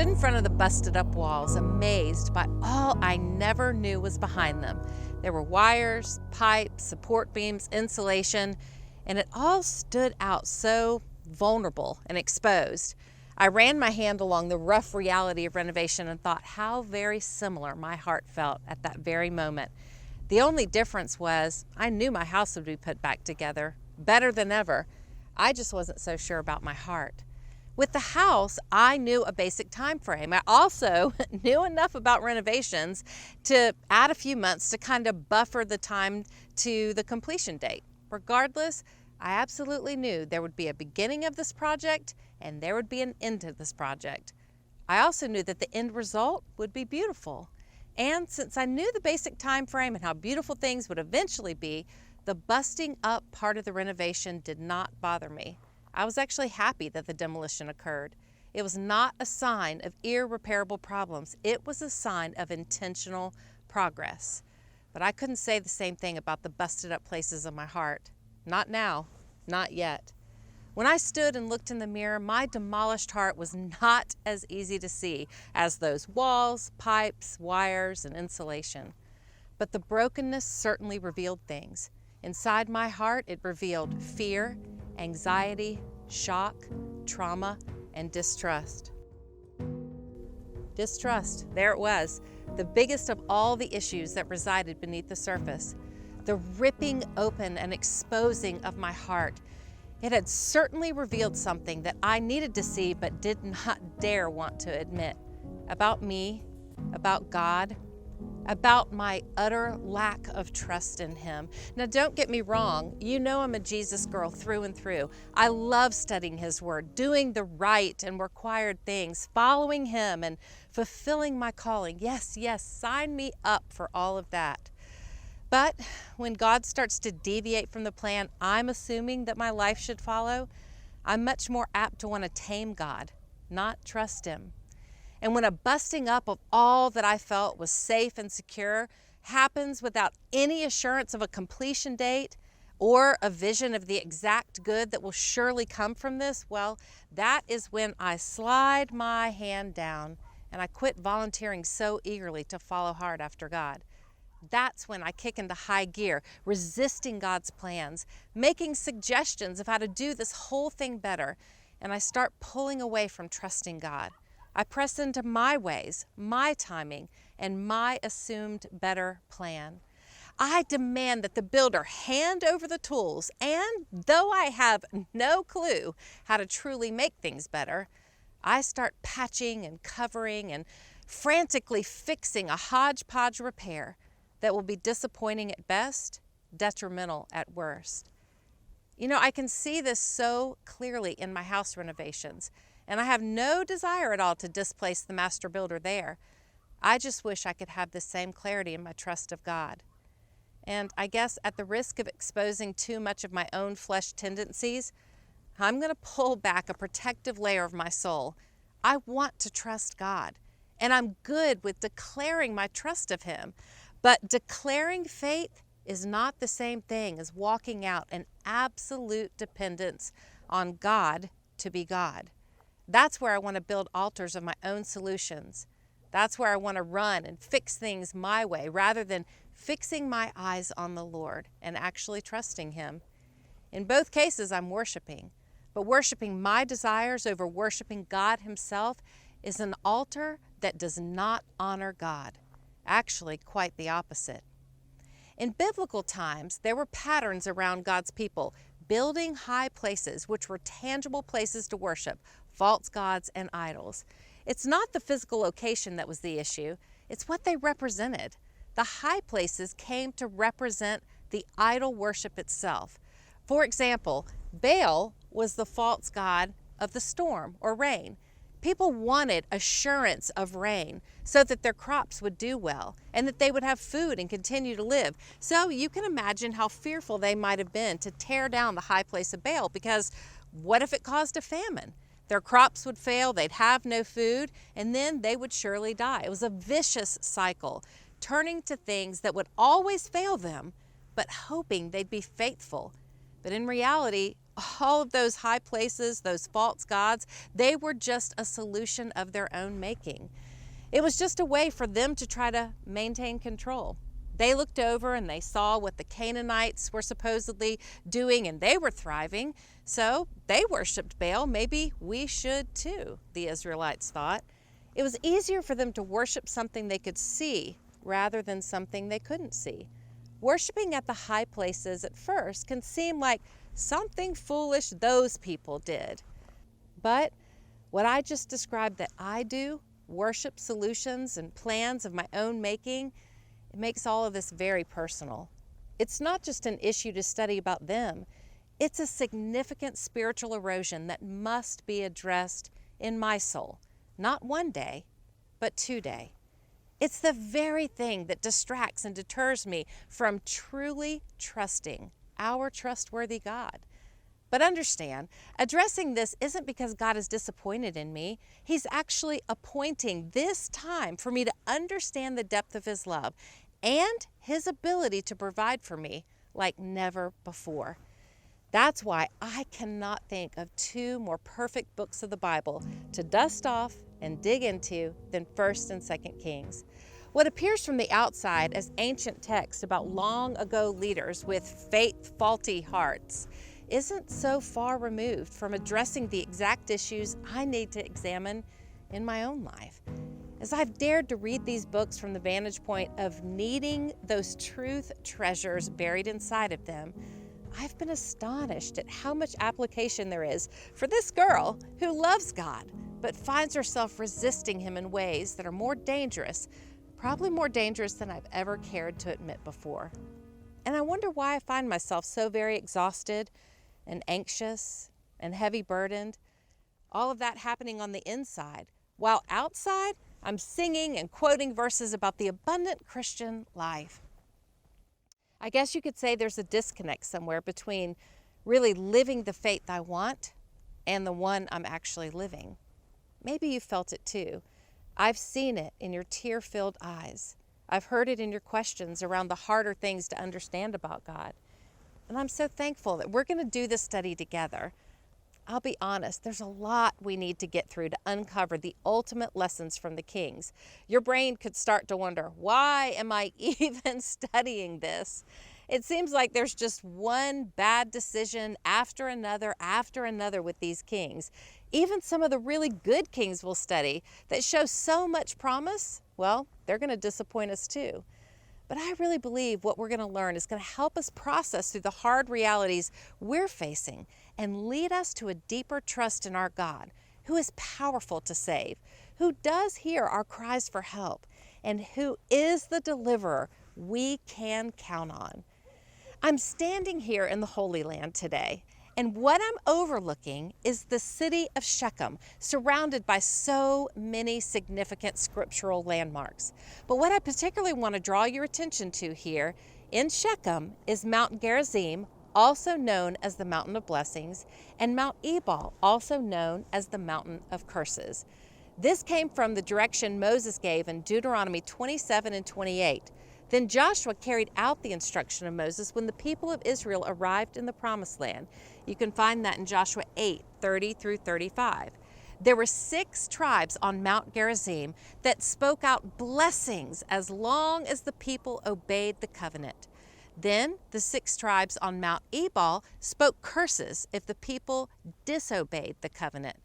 stood in front of the busted up walls, amazed by all I never knew was behind them. There were wires, pipes, support beams, insulation, and it all stood out so vulnerable and exposed. I ran my hand along the rough reality of renovation and thought how very similar my heart felt at that very moment. The only difference was I knew my house would be put back together, better than ever. I just wasn't so sure about my heart. With the house, I knew a basic time frame. I also knew enough about renovations to add a few months to kind of buffer the time to the completion date. Regardless, I absolutely knew there would be a beginning of this project and there would be an end to this project. I also knew that the end result would be beautiful. And since I knew the basic time frame and how beautiful things would eventually be, the busting up part of the renovation did not bother me. I was actually happy that the demolition occurred. It was not a sign of irreparable problems. It was a sign of intentional progress. But I couldn't say the same thing about the busted up places of my heart. Not now, not yet. When I stood and looked in the mirror, my demolished heart was not as easy to see as those walls, pipes, wires, and insulation. But the brokenness certainly revealed things. Inside my heart, it revealed fear, anxiety, shock, trauma, and distrust. Distrust, there it was, the biggest of all the issues that resided beneath the surface. The ripping open and exposing of my heart. It had certainly revealed something that I needed to see but did not dare want to admit. About me, about God, about my utter lack of trust in Him. Now don't get me wrong, you know I'm a Jesus girl through and through. I love studying His Word, doing the right and required things, following Him and fulfilling my calling. Yes, yes, sign me up for all of that. But when God starts to deviate from the plan I'm assuming that my life should follow, I'm much more apt to want to tame God, not trust Him. And when a busting up of all that I felt was safe and secure happens without any assurance of a completion date or a vision of the exact good that will surely come from this, well, that is when I slide my hand down and I quit volunteering so eagerly to follow hard after God. That's when I kick into high gear, resisting God's plans, making suggestions of how to do this whole thing better, and I start pulling away from trusting God. I press into my ways, my timing, and my assumed better plan. I demand that the builder hand over the tools, and though I have no clue how to truly make things better, I start patching and covering and frantically fixing a hodgepodge repair that will be disappointing at best, detrimental at worst. You know, I can see this so clearly in my house renovations, and I have no desire at all to displace the master builder there. I just wish I could have the same clarity in my trust of God. And I guess at the risk of exposing too much of my own flesh tendencies, I'm going to pull back a protective layer of my soul. I want to trust God, and I'm good with declaring my trust of Him. But declaring faith is not the same thing as walking out an absolute dependence on God to be God. That's where I want to build altars of my own solutions. That's where I want to run and fix things my way rather than fixing my eyes on the Lord and actually trusting Him. In both cases, I'm worshiping, but worshiping my desires over worshiping God Himself is an altar that does not honor God. Actually, quite the opposite. In biblical times, there were patterns around God's people, building high places, which were tangible places to worship, false gods and idols. It's not the physical location that was the issue, it's what they represented. The high places came to represent the idol worship itself. For example, Baal was the false god of the storm or rain. People wanted assurance of rain so that their crops would do well and that they would have food and continue to live. So you can imagine how fearful they might have been to tear down the high place of Baal, because what if it caused a famine? Their crops would fail, they'd have no food, and then they would surely die. It was a vicious cycle, turning to things that would always fail them, but hoping they'd be faithful. But in reality, all of those high places, those false gods, they were just a solution of their own making. It was just a way for them to try to maintain control. They looked over and they saw what the Canaanites were supposedly doing, and they were thriving. So they worshiped Baal. Maybe we should too, the Israelites thought. It was easier for them to worship something they could see rather than something they couldn't see. Worshiping at the high places at first can seem like something foolish those people did. But what I just described that I do, worship solutions and plans of my own making, it makes all of this very personal. It's not just an issue to study about them. It's a significant spiritual erosion that must be addressed in my soul, not one day, but today. It's the very thing that distracts and deters me from truly trusting our trustworthy God. But understand, addressing this isn't because God is disappointed in me. He's actually appointing this time for me to understand the depth of His love and His ability to provide for me like never before. That's why I cannot think of two more perfect books of the Bible to dust off and dig into than 1st and 2nd Kings. What appears from the outside as ancient text about long ago leaders with fault-faulty hearts isn't so far removed from addressing the exact issues I need to examine in my own life. As I've dared to read these books from the vantage point of needing those truth treasures buried inside of them, I've been astonished at how much application there is for this girl who loves God, but finds herself resisting Him in ways that are more dangerous, probably more dangerous than I've ever cared to admit before. And I wonder why I find myself so very exhausted and anxious and heavy burdened, all of that happening on the inside, while outside I'm singing and quoting verses about the abundant Christian life. I guess you could say there's a disconnect somewhere between really living the faith I want and the one I'm actually living. Maybe you felt it too. I've seen it in your tear-filled eyes. I've heard it in your questions around the harder things to understand about God. And I'm so thankful that we're going to do this study together. I'll be honest, there's a lot we need to get through to uncover the ultimate lessons from the Kings. Your brain could start to wonder, why am I even studying this? It seems like there's just one bad decision after another with these kings. Even some of the really good kings we'll study that show so much promise, well, they're going to disappoint us too. But I really believe what we're going to learn is going to help us process through the hard realities we're facing and lead us to a deeper trust in our God, who is powerful to save, who does hear our cries for help, and who is the deliverer we can count on. I'm standing here in the Holy Land today, and what I'm overlooking is the city of Shechem, surrounded by so many significant scriptural landmarks. But what I particularly want to draw your attention to here in Shechem is Mount Gerizim, also known as the Mountain of Blessings, and Mount Ebal, also known as the Mountain of Curses. This came from the direction Moses gave in Deuteronomy 27 and 28. Then Joshua carried out the instruction of Moses when the people of Israel arrived in the Promised Land. You can find that in Joshua 8:30 through 35. There were 6 tribes on Mount Gerizim that spoke out blessings as long as the people obeyed the covenant. Then the 6 tribes on Mount Ebal spoke curses if the people disobeyed the covenant.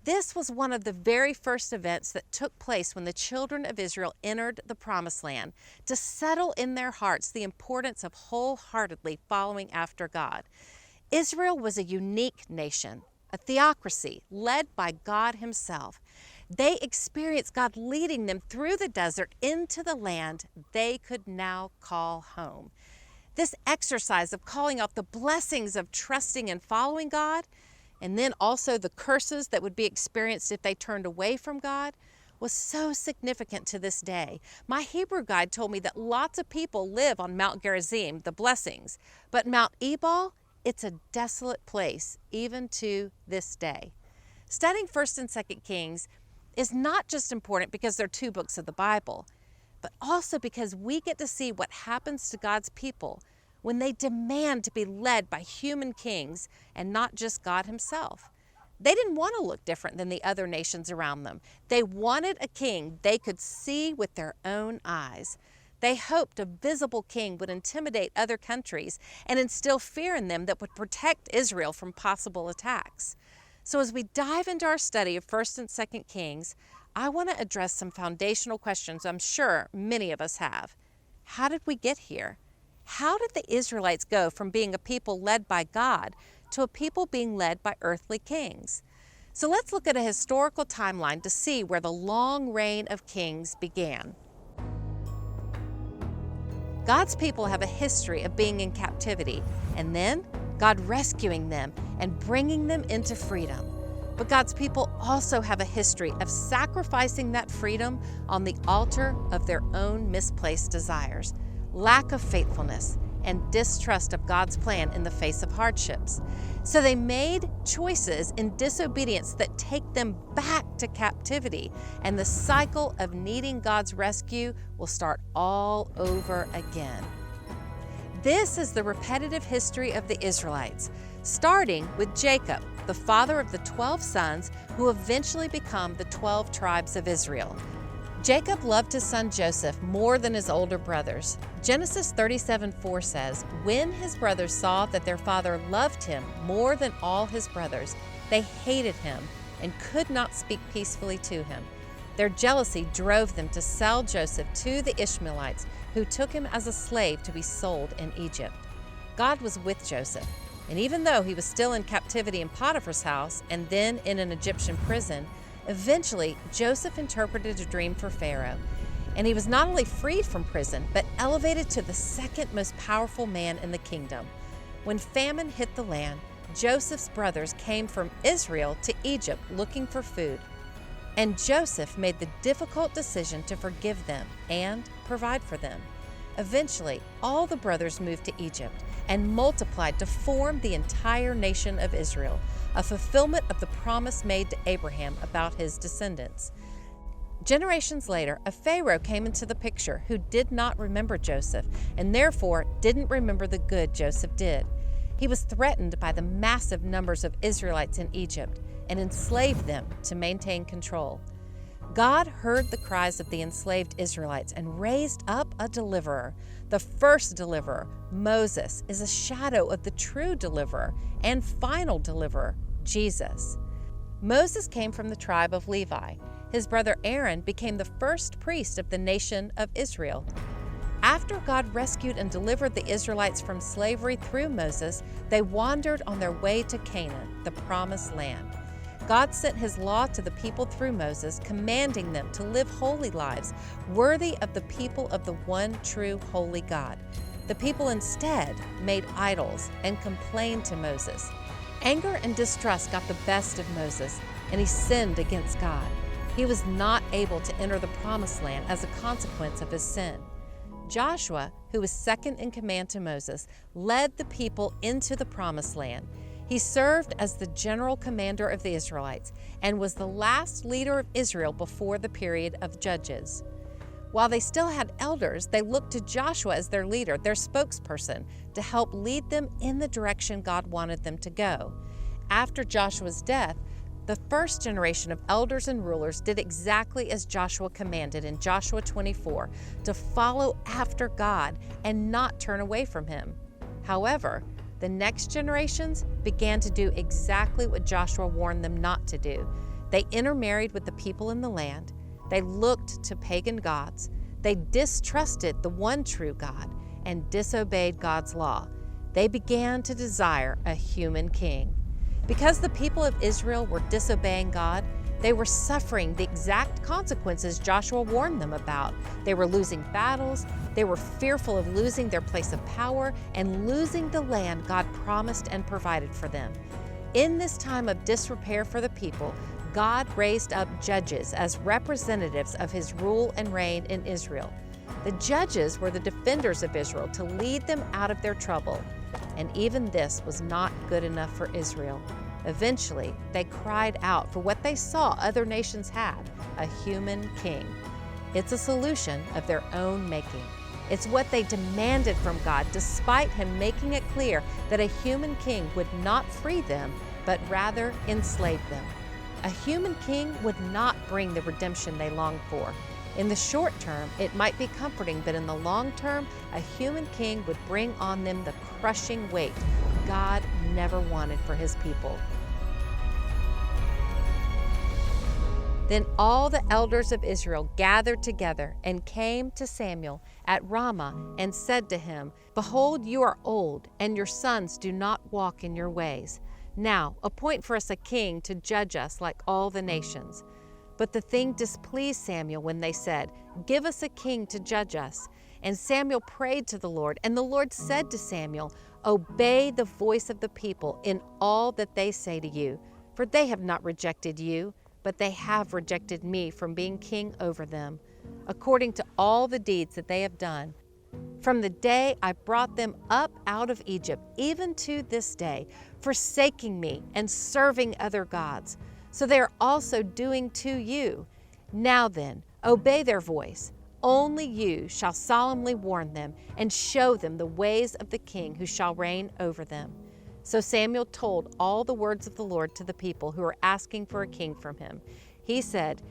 This was one of the very first events that took place when the children of Israel entered the Promised Land to settle in their hearts the importance of wholeheartedly following after God. Israel was a unique nation, a theocracy led by God Himself. They experienced God leading them through the desert into the land they could now call home. This exercise of calling out the blessings of trusting and following God, and then also the curses that would be experienced if they turned away from God, was so significant to this day. My Hebrew guide told me that lots of people live on Mount Gerizim, the blessings, but Mount Ebal, it's a desolate place, even to this day. Studying 1st and 2nd Kings is not just important because they're 2 books of the Bible, but also because we get to see what happens to God's people when they demand to be led by human kings and not just God himself. They didn't want to look different than the other nations around them. They wanted a king they could see with their own eyes. They hoped a visible king would intimidate other countries and instill fear in them that would protect Israel from possible attacks. So as we dive into our study of 1st and 2nd Kings, I want to address some foundational questions I'm sure many of us have. How did we get here? How did the Israelites go from being a people led by God to a people being led by earthly kings? So let's look at a historical timeline to see where the long reign of kings began. God's people have a history of being in captivity, and then God rescuing them and bringing them into freedom. But God's people also have a history of sacrificing that freedom on the altar of their own misplaced desires, lack of faithfulness, and distrust of God's plan in the face of hardships. So they made choices in disobedience that take them back to captivity, and the cycle of needing God's rescue will start all over again. This is the repetitive history of the Israelites, starting with Jacob, the father of the 12 sons who eventually become the 12 tribes of Israel. Jacob loved his son Joseph more than his older brothers. Genesis 37:4 says, "When his brothers saw that their father loved him more than all his brothers, they hated him and could not speak peacefully to him. Their jealousy drove them to sell Joseph to the Ishmaelites, who took him as a slave to be sold in Egypt." God was with Joseph, and even though he was still in captivity in Potiphar's house and then in an Egyptian prison, eventually Joseph interpreted a dream for Pharaoh, and he was not only freed from prison, but elevated to the second most powerful man in the kingdom. When famine hit the land, Joseph's brothers came from Israel to Egypt looking for food, and Joseph made the difficult decision to forgive them and provide for them. Eventually, all the brothers moved to Egypt and multiplied to form the entire nation of Israel, a fulfillment of the promise made to Abraham about his descendants. Generations later, a Pharaoh came into the picture who did not remember Joseph and therefore didn't remember the good Joseph did. He was threatened by the massive numbers of Israelites in Egypt and enslaved them to maintain control. God heard the cries of the enslaved Israelites and raised up a deliverer. The first deliverer, Moses, is a shadow of the true deliverer and final deliverer, Jesus. Moses came from the tribe of Levi. His brother Aaron became the first priest of the nation of Israel. After God rescued and delivered the Israelites from slavery through Moses, they wandered on their way to Canaan, the promised land. God sent his law to the people through Moses, commanding them to live holy lives, worthy of the people of the one true holy God. The people instead made idols and complained to Moses. Anger and distrust got the best of Moses, and he sinned against God. He was not able to enter the promised land as a consequence of his sin. Joshua, who was second in command to Moses, led the people into the promised land. He served as the general commander of the Israelites and was the last leader of Israel before the period of Judges. While they still had elders, they looked to Joshua as their leader, their spokesperson, to help lead them in the direction God wanted them to go. After Joshua's death, the first generation of elders and rulers did exactly as Joshua commanded in Joshua 24, to follow after God and not turn away from him. However, the next generations began to do exactly what Joshua warned them not to do. They intermarried with the people in the land. They looked to pagan gods. They distrusted the one true God and disobeyed God's law. They began to desire a human king. Because the people of Israel were disobeying God, they were suffering the exact consequences Joshua warned them about. They were losing battles, they were fearful of losing their place of power and losing the land God promised and provided for them. In this time of disrepair for the people, God raised up judges as representatives of his rule and reign in Israel. The judges were the defenders of Israel to lead them out of their trouble. And even this was not good enough for Israel. Eventually, they cried out for what they saw other nations had, a human king. It's a solution of their own making. It's what they demanded from God, despite Him making it clear that a human king would not free them, but rather enslave them. A human king would not bring the redemption they longed for. In the short term, it might be comforting, but in the long term, a human king would bring on them the crushing weight God never wanted for His people. Then all the elders of Israel gathered together and came to Samuel at Ramah and said to him, "Behold, you are old, and your sons do not walk in your ways. Now appoint for us a king to judge us like all the nations." But the thing displeased Samuel when they said, "Give us a king to judge us." And Samuel prayed to the Lord, and the Lord said to Samuel, "Obey the voice of the people in all that they say to you, for they have not rejected you, but they have rejected me from being king over them, according to all the deeds that they have done. From the day I brought them up out of Egypt, even to this day, forsaking me and serving other gods. So they are also doing to you. Now then, obey their voice. Only you shall solemnly warn them and show them the ways of the king who shall reign over them." So Samuel told all the words of the Lord to the people who were asking for a king from him. He said,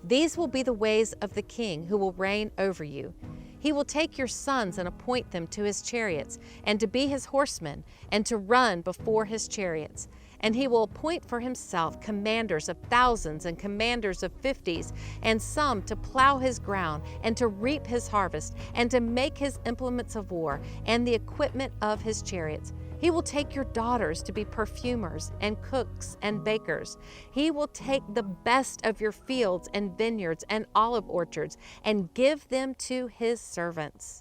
"These will be the ways of the king who will reign over you. He will take your sons and appoint them to his chariots, and to be his horsemen, and to run before his chariots. And he will appoint for himself commanders of thousands and commanders of 50s, and some to plow his ground, and to reap his harvest, and to make his implements of war, and the equipment of his chariots. He will take your daughters to be perfumers and cooks and bakers. He will take the best of your fields and vineyards and olive orchards and give them to his servants.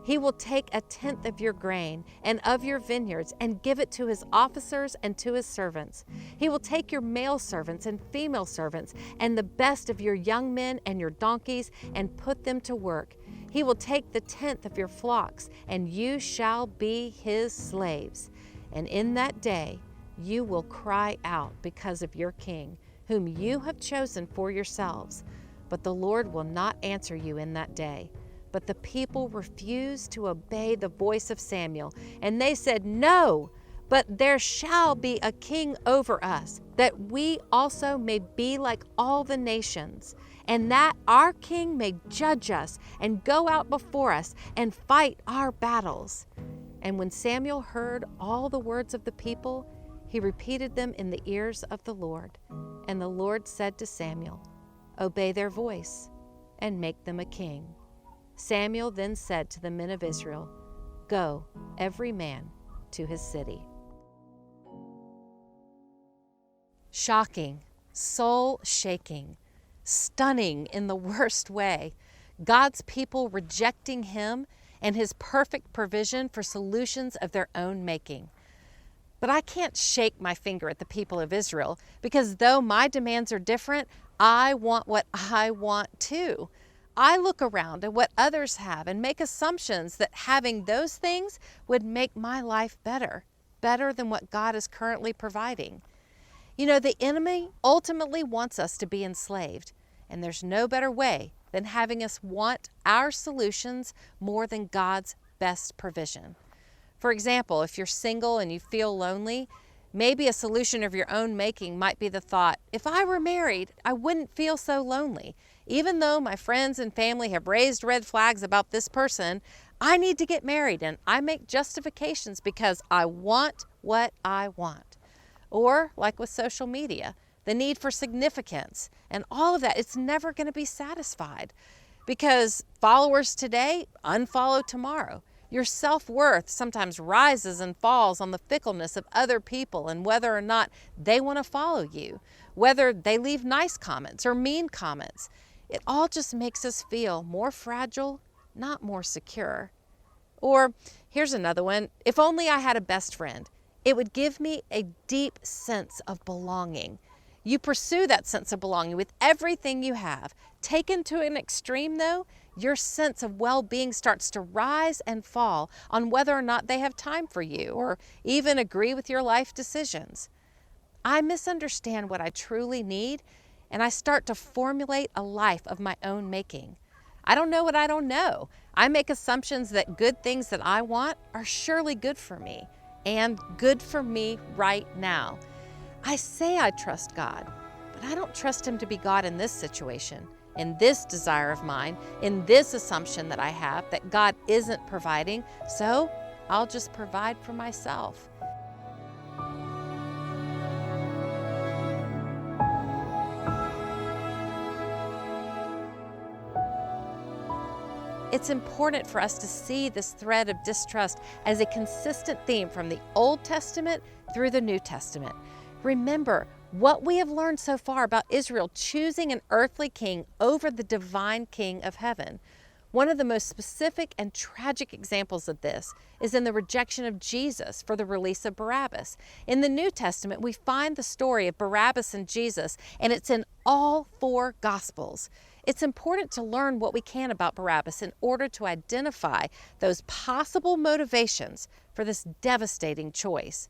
He will take a tenth of your grain and of your vineyards and give it to his officers and to his servants. He will take your male servants and female servants and the best of your young men and your donkeys and put them to work. He will take the tenth of your flocks, and you shall be his slaves. And in that day you will cry out because of your king, whom you have chosen for yourselves. But the Lord will not answer you in that day." But the people refused to obey the voice of Samuel, and they said, "No, but there shall be a king over us, that we also may be like all the nations, and that our king may judge us and go out before us and fight our battles." And when Samuel heard all the words of the people, he repeated them in the ears of the Lord. And the Lord said to Samuel, "Obey their voice and make them a king." Samuel then said to the men of Israel, "Go, every man to his city." Shocking, soul-shaking, stunning in the worst way. God's people rejecting Him and His perfect provision for solutions of their own making. But I can't shake my finger at the people of Israel, because though my demands are different, I want what I want too. I look around at what others have and make assumptions that having those things would make my life better than what God is currently providing. You know, the enemy ultimately wants us to be enslaved, and there's no better way than having us want our solutions more than God's best provision. For example, if you're single and you feel lonely, maybe a solution of your own making might be the thought, if I were married, I wouldn't feel so lonely. Even though my friends and family have raised red flags about this person, I need to get married, and I make justifications because I want what I want. Or like with social media, the need for significance and all of that, it's never going to be satisfied, because followers today unfollow tomorrow. Your self-worth sometimes rises and falls on the fickleness of other people and whether or not they want to follow you, whether they leave nice comments or mean comments. It all just makes us feel more fragile, not more secure. Or here's another one. If only I had a best friend, it would give me a deep sense of belonging. You pursue that sense of belonging with everything you have. Taken to an extreme though, your sense of well-being starts to rise and fall on whether or not they have time for you or even agree with your life decisions. I misunderstand what I truly need, and I start to formulate a life of my own making. I don't know what I don't know. I make assumptions that good things that I want are surely good for me and good for me right now. I say I trust God, but I don't trust Him to be God in this situation, in this desire of mine, in this assumption that I have that God isn't providing, so I'll just provide for myself. It's important for us to see this thread of distrust as a consistent theme from the Old Testament through the New Testament. Remember what we have learned so far about Israel choosing an earthly king over the divine King of heaven. One of the most specific and tragic examples of this is in the rejection of Jesus for the release of Barabbas. In the New Testament, we find the story of Barabbas and Jesus, and it's in all 4 Gospels. It's important to learn what we can about Barabbas in order to identify those possible motivations for this devastating choice.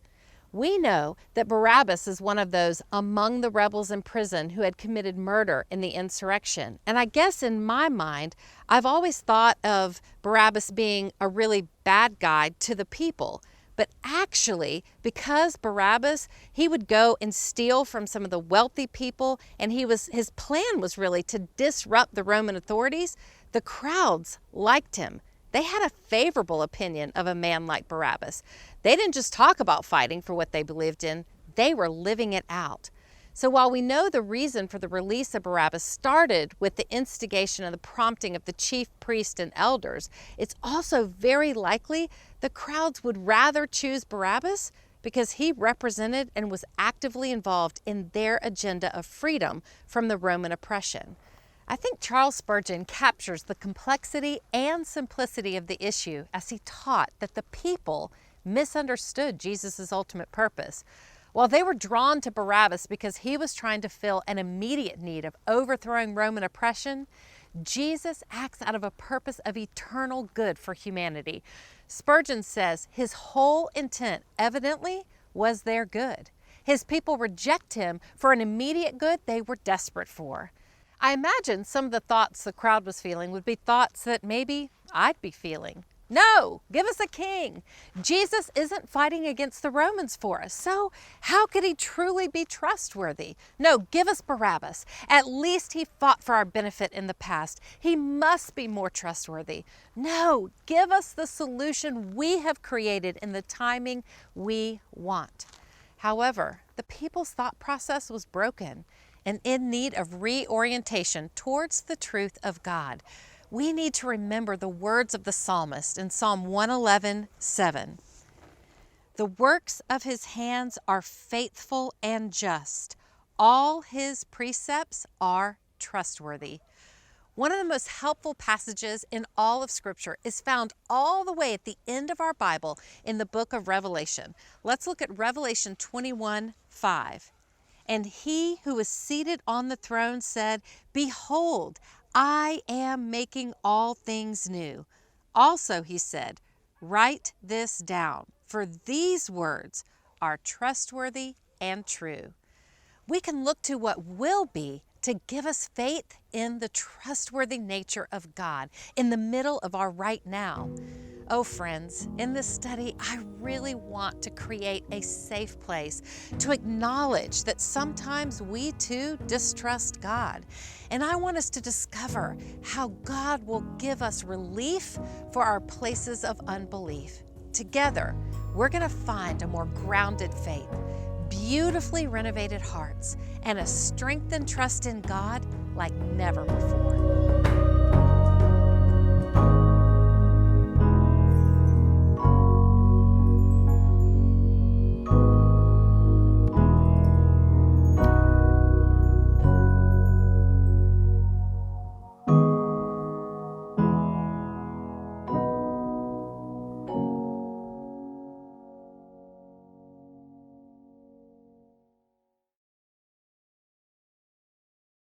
We know that Barabbas is one of those among the rebels in prison who had committed murder in the insurrection. And I guess in my mind, I've always thought of Barabbas being a really bad guy to the people. But actually, because Barabbas, he would go and steal from some of the wealthy people, and his plan was really to disrupt the Roman authorities, the crowds liked him. They had a favorable opinion of a man like Barabbas. They didn't just talk about fighting for what they believed in, they were living it out. So while we know the reason for the release of Barabbas started with the instigation and the prompting of the chief priest and elders, it's also very likely the crowds would rather choose Barabbas because he represented and was actively involved in their agenda of freedom from the Roman oppression. I think Charles Spurgeon captures the complexity and simplicity of the issue as he taught that the people misunderstood Jesus' ultimate purpose. While they were drawn to Barabbas because he was trying to fill an immediate need of overthrowing Roman oppression, Jesus acts out of a purpose of eternal good for humanity. Spurgeon says his whole intent evidently was their good. His people reject him for an immediate good they were desperate for. I imagine some of the thoughts the crowd was feeling would be thoughts that maybe I'd be feeling. No, give us a king. Jesus isn't fighting against the Romans for us, so how could he truly be trustworthy? No, give us Barabbas. At least he fought for our benefit in the past. He must be more trustworthy. No, give us the solution we have created in the timing we want. However, the people's thought process was broken and in need of reorientation towards the truth of God. We need to remember the words of the psalmist in Psalm 111:7. The works of his hands are faithful and just. All his precepts are trustworthy. One of the most helpful passages in all of Scripture is found all the way at the end of our Bible in the book of Revelation. Let's look at Revelation 21:5. And he who was seated on the throne said, "Behold, I am making all things new." Also, he said, "Write this down, for these words are trustworthy and true." We can look to what will be to give us faith in the trustworthy nature of God in the middle of our right now. Oh, friends, in this study, I really want to create a safe place to acknowledge that sometimes we too distrust God. And I want us to discover how God will give us relief for our places of unbelief. Together, we're going to find a more grounded faith, beautifully renovated hearts, and a strengthened trust in God like never before.